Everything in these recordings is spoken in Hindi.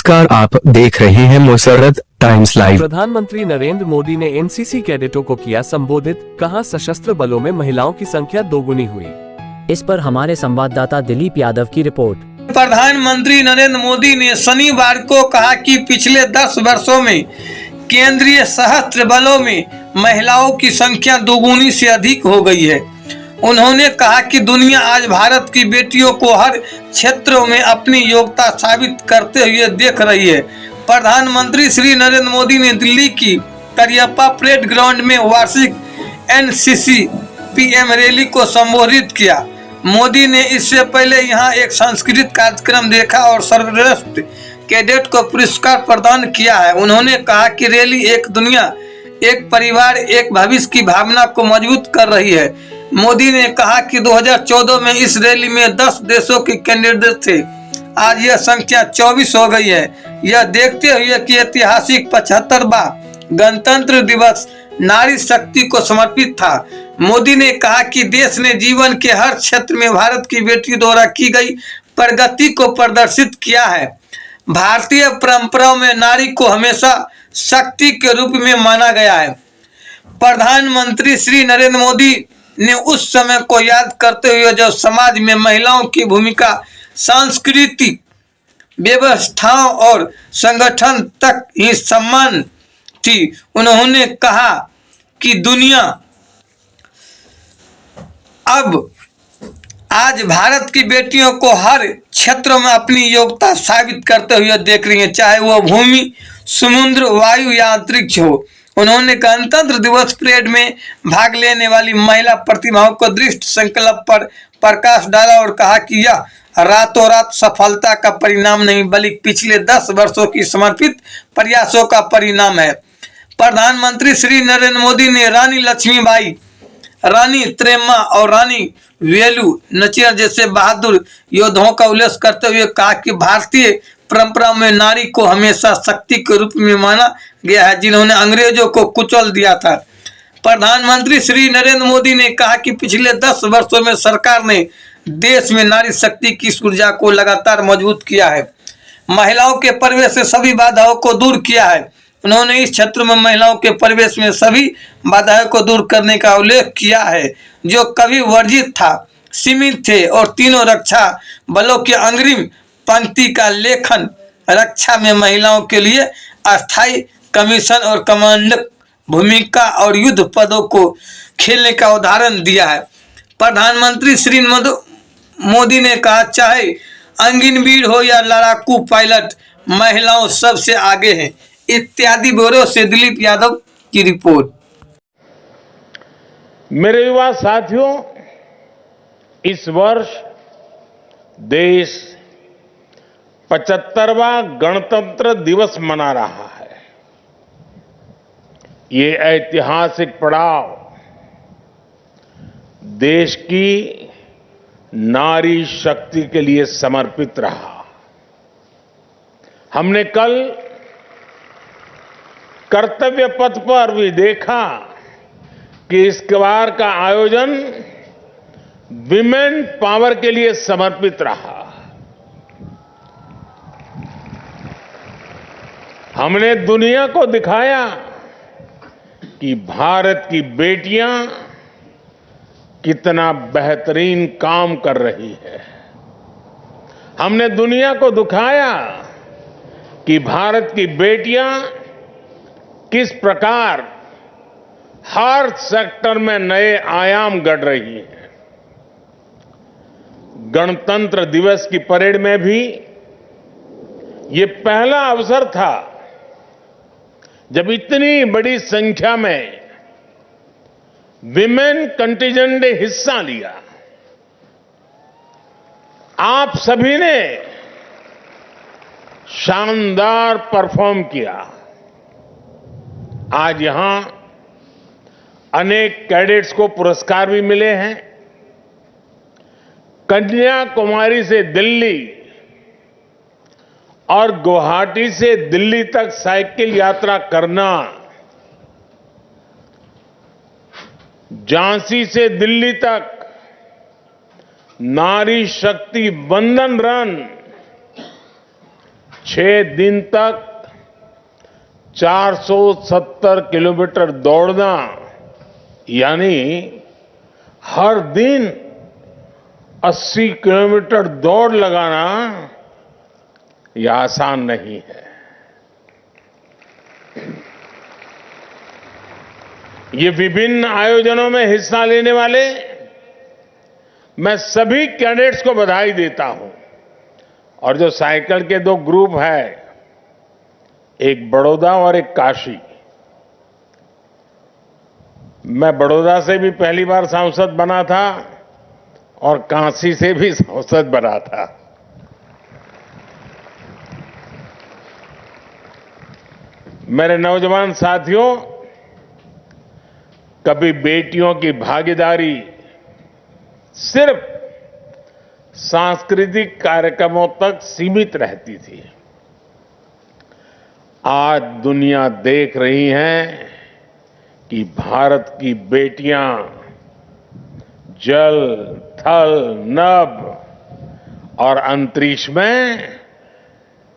नमस्कार, आप देख रहे हैं मुसर्रत टाइम्स लाइव। प्रधानमंत्री नरेंद्र मोदी ने एनसीसी कैडेटों को किया संबोधित, कहा सशस्त्र बलों में महिलाओं की संख्या दोगुनी हुई। इस पर हमारे संवाददाता दिलीप यादव की रिपोर्ट। प्रधानमंत्री नरेंद्र मोदी ने शनिवार को कहा कि पिछले 10 वर्षों में केंद्रीय सशस्त्र बलों में महिलाओं की संख्या दोगुनी से अधिक हो गई है। उन्होंने कहा कि दुनिया आज भारत की बेटियों को हर क्षेत्रों में अपनी योग्यता साबित करते हुए देख रही है। प्रधानमंत्री श्री नरेंद्र मोदी ने दिल्ली की करियप्पा परेड ग्राउंड में वार्षिक एनसीसी पीएम रैली को संबोधित किया। मोदी ने इससे पहले यहां एक सांस्कृतिक कार्यक्रम देखा और सर्वश्रेष्ठ कैडेट को पुरस्कार प्रदान किया है। उन्होंने कहा कि रैली एक दुनिया, एक परिवार, एक भविष्य की भावना को मजबूत कर रही है। मोदी ने कहा कि 2014 में इस रैली में 10 देशों के कैंडिडेट थे, आज यह संख्या 24 हो गई है। यह देखते हुए कि ऐतिहासिक 75वां गणतंत्र दिवस नारी शक्ति को समर्पित था। मोदी ने कहा कि देश ने जीवन के हर क्षेत्र में भारत की बेटी द्वारा की गई प्रगति को प्रदर्शित किया है। भारतीय परंपराओं में नारी को हमेशा शक्ति के रूप में माना गया है। प्रधानमंत्री श्री नरेंद्र मोदी ने उस समय को याद करते हुए जब समाज में महिलाओं की भूमिका सांस्कृतिक व्यवस्थाओं और संगठन तक ही समान थी, उन्होंने कहा कि दुनिया अब आज भारत की बेटियों को हर क्षेत्रों में अपनी योग्यता साबित करते हुए देख रही है, चाहे वो भूमि, समुद्र, वायु या अंतरिक्ष हो। उन्होंने गणतंत्र दिवस परेड में भाग लेने वाली महिला प्रतिभाओं को दृढ़ संकल्प पर प्रकाश डाला और कहा कि यह रातों रात सफलता का परिणाम नहीं, बल्कि पिछले 10 वर्षों की समर्पित प्रयासों का परिणाम है। प्रधानमंत्री श्री नरेंद्र मोदी ने रानी लक्ष्मीबाई, रानी त्रेम्मा और रानी वेलु नाचियार जैसे बहादुर योद्धाओं का उल्लेख करते हुए कहा कि भारतीय परंपरा में नारी को हमेशा शक्ति के रूप में माना गया है, जिन्होंने अंग्रेजों को कुचल दिया था। प्रधानमंत्री श्री नरेंद्र मोदी ने कहा कि पिछले 10 वर्षों में सरकार ने देश में नारी शक्ति की ऊर्जा को लगातार मजबूत किया है, महिलाओं के प्रवेश से सभी बाधाओं को दूर किया है। उन्होंने इस क्षेत्र में महिलाओं के प्रवेश में सभी बाधाओं को दूर करने का उल्लेख किया है, जो कभी वर्जित था, सीमित थे, और तीनों रक्षा बलों के अग्रिम पंक्ति का लेखन रक्षा में महिलाओं के लिए अस्थायी कमीशन और कमांडर भूमिका और युद्ध पदों को खेलने का उदाहरण दिया है। प्रधानमंत्री श्री मोदी ने कहा, चाहे अग्निवीर हो या लड़ाकू पायलट, महिलाओं सबसे आगे हैं। इत्यादि ब्यूरो से दिलीप यादव की रिपोर्ट। मेरे युवा साथियों, इस वर्ष देश 75वां गणतंत्र दिवस मना रहा है। ये ऐतिहासिक पड़ाव देश की नारी शक्ति के लिए समर्पित रहा। हमने कल कर्तव्य पथ पर भी देखा कि इस बार का आयोजन विमेन पावर के लिए समर्पित रहा। हमने दुनिया को दिखाया कि भारत की बेटियां कितना बेहतरीन काम कर रही है। हमने दुनिया को दिखाया कि भारत की बेटियां किस प्रकार हर सेक्टर में नए आयाम गढ़ रही हैं। गणतंत्र दिवस की परेड में भी ये पहला अवसर था जब इतनी बड़ी संख्या में विमेन कंटिजेंट ने हिस्सा लिया। आप सभी ने शानदार परफॉर्म किया। आज यहां अनेक कैडेट्स को पुरस्कार भी मिले हैं। कन्याकुमारी से दिल्ली और गुवाहाटी से दिल्ली तक साइकिल यात्रा करना, झांसी से दिल्ली तक नारी शक्ति वंदन रन, 6 दिन तक 470 किलोमीटर दौड़ना, यानी हर दिन 80 किलोमीटर दौड़ लगाना, यह आसान नहीं है। ये विभिन्न आयोजनों में हिस्सा लेने वाले मैं सभी कैडेट्स को बधाई देता हूं। और जो साइकिल के 2 ग्रुप है, एक बड़ौदा और एक काशी, मैं बड़ौदा से भी पहली बार सांसद बना था और काशी से भी सांसद बना था। मेरे नौजवान साथियों, कभी बेटियों की भागीदारी सिर्फ सांस्कृतिक कार्यक्रमों तक सीमित रहती थी। आज दुनिया देख रही है कि भारत की बेटियां जल, थल, नभ और अंतरिक्ष में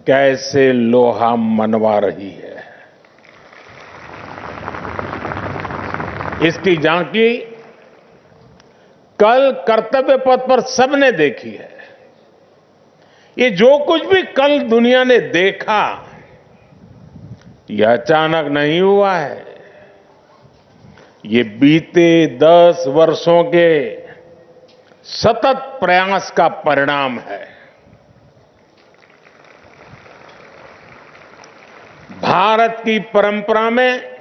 कैसे लोहा मनवा रही है। इसकी झांकी कल कर्तव्य पथ पर सबने देखी है। ये जो कुछ भी कल दुनिया ने देखा, यह अचानक नहीं हुआ है। ये बीते 10 वर्षों के सतत प्रयास का परिणाम है। भारत की परंपरा में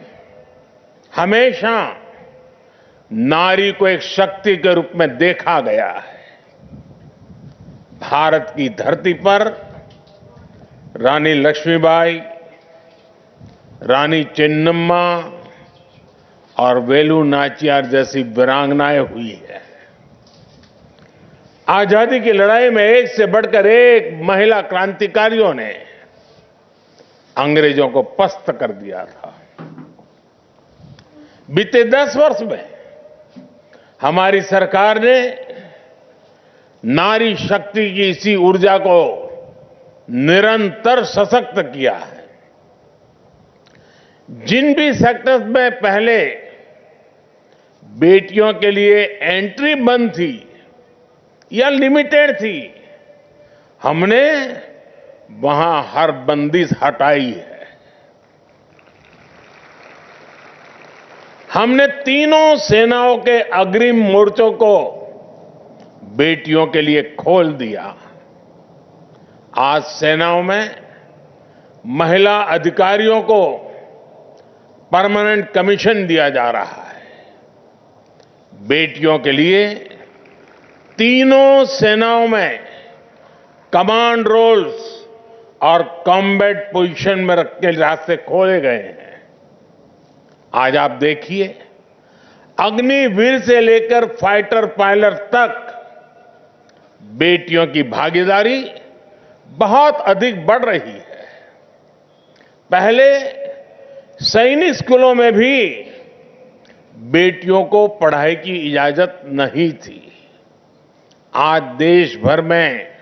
हमेशा नारी को एक शक्ति के रूप में देखा गया है। भारत की धरती पर रानी लक्ष्मीबाई, रानी चेन्नम्मा और वेलु नाचियार जैसी वीरांगनाएं हुई है। आजादी की लड़ाई में एक से बढ़कर एक महिला क्रांतिकारियों ने अंग्रेजों को पस्त कर दिया था। बीते 10 वर्ष में हमारी सरकार ने नारी शक्ति की इसी ऊर्जा को निरंतर सशक्त किया है। जिन भी सेक्टर्स में पहले बेटियों के लिए एंट्री बंद थी या लिमिटेड थी, हमने वहां हर बंदिश हटाई है। हमने तीनों सेनाओं के अग्रिम मोर्चों को बेटियों के लिए खोल दिया। आज सेनाओं में महिला अधिकारियों को परमानेंट कमीशन दिया जा रहा है। बेटियों के लिए तीनों सेनाओं में कमांड रोल्स और कॉम्बैट पोजीशन में रख के रास्ते खोले गए हैं। आज आप देखिए, अग्निवीर से लेकर फाइटर पायलट तक बेटियों की भागीदारी बहुत अधिक बढ़ रही है। पहले सैनिक स्कूलों में भी बेटियों को पढ़ाई की इजाजत नहीं थी। आज देश भर में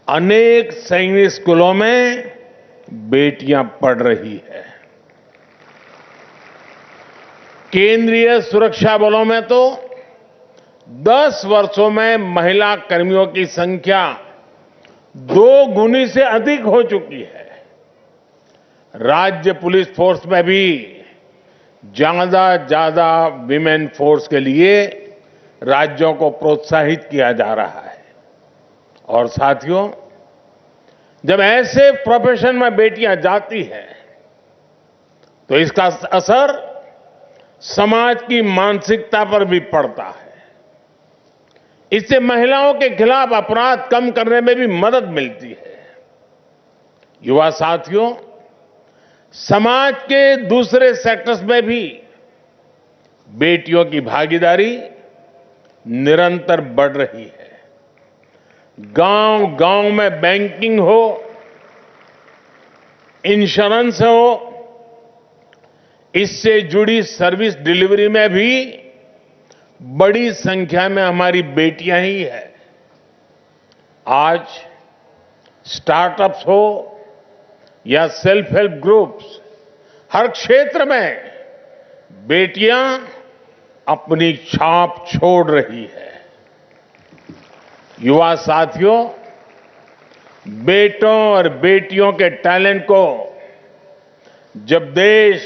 अनेक सैनिक स्कूलों में बेटियां पढ़ रही है। केंद्रीय सुरक्षा बलों में तो 10 वर्षों में महिला कर्मियों की संख्या 2 गुनी से अधिक हो चुकी है। राज्य पुलिस फोर्स में भी ज्यादा विमेन फोर्स के लिए राज्यों को प्रोत्साहित किया जा रहा है। और साथियों, जब ऐसे प्रोफेशन में बेटियां जाती हैं, तो इसका असर समाज की मानसिकता पर भी पड़ता है। इससे महिलाओं के खिलाफ अपराध कम करने में भी मदद मिलती है। युवा साथियों, समाज के दूसरे सेक्टर्स में भी बेटियों की भागीदारी निरंतर बढ़ रही है। गांव-गांव में बैंकिंग हो, इंश्योरेंस हो, इससे जुड़ी सर्विस डिलीवरी में भी बड़ी संख्या में हमारी बेटियां ही हैं। आज स्टार्टअप्स हो या सेल्फ हेल्प ग्रुप्स, हर क्षेत्र में बेटियां अपनी छाप छोड़ रही है। युवा साथियों, बेटों और बेटियों के टैलेंट को जब देश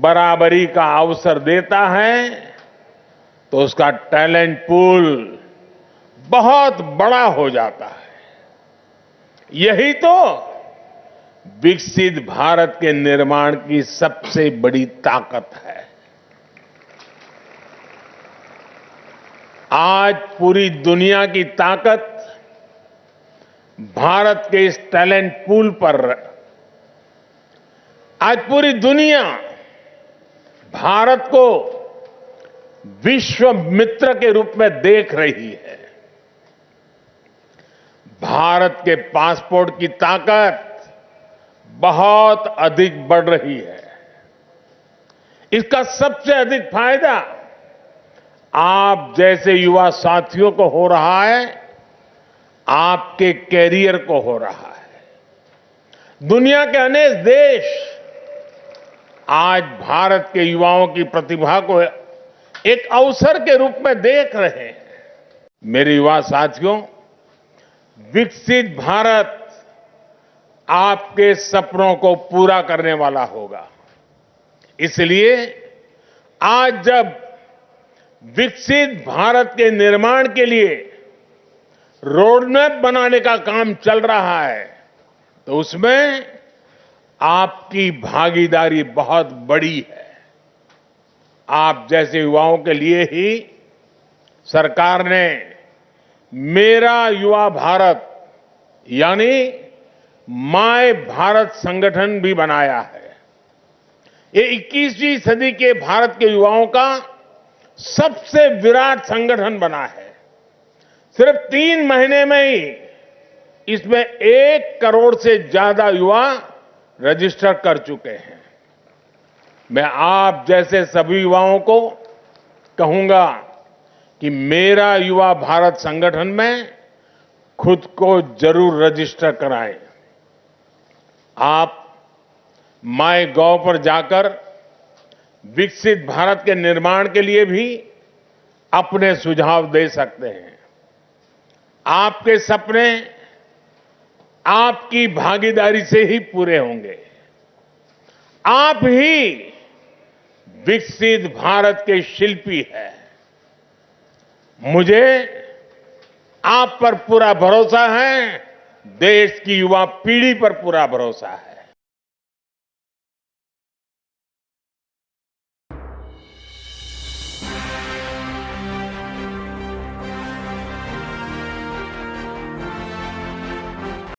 बराबरी का अवसर देता है तो उसका टैलेंट पूल बहुत बड़ा हो जाता है। यही तो विकसित भारत के निर्माण की सबसे बड़ी ताकत है। आज पूरी दुनिया की ताकत भारत के इस टैलेंट पूल पर। आज पूरी दुनिया भारत को विश्व मित्र के रूप में देख रही है। भारत के पासपोर्ट की ताकत बहुत अधिक बढ़ रही है। इसका सबसे अधिक फायदा आप जैसे युवा साथियों को हो रहा है, आपके कैरियर को हो रहा है। दुनिया के अनेक देश आज भारत के युवाओं की प्रतिभा को एक अवसर के रूप में देख रहे हैं। मेरे युवा साथियों, विकसित भारत आपके सपनों को पूरा करने वाला होगा। इसलिए आज जब विकसित भारत के निर्माण के लिए रोडमैप बनाने का काम चल रहा है, तो उसमें आपकी भागीदारी बहुत बड़ी है। आप जैसे युवाओं के लिए ही सरकार ने मेरा युवा भारत यानी माय भारत संगठन भी बनाया है। ये 21वीं सदी के भारत के युवाओं का सबसे विराट संगठन बना है। सिर्फ 3 महीने में ही इसमें 1 करोड़ से ज्यादा युवा रजिस्टर कर चुके हैं। मैं आप जैसे सभी युवाओं को कहूंगा कि मेरा युवा भारत संगठन में खुद को जरूर रजिस्टर कराएं। आप माय.गॉव पर जाकर विकसित भारत के निर्माण के लिए भी अपने सुझाव दे सकते हैं। आपके सपने आपकी भागीदारी से ही पूरे होंगे। आप ही विकसित भारत के शिल्पी हैं। मुझे आप पर पूरा भरोसा है, देश की युवा पीढ़ी पर पूरा भरोसा है।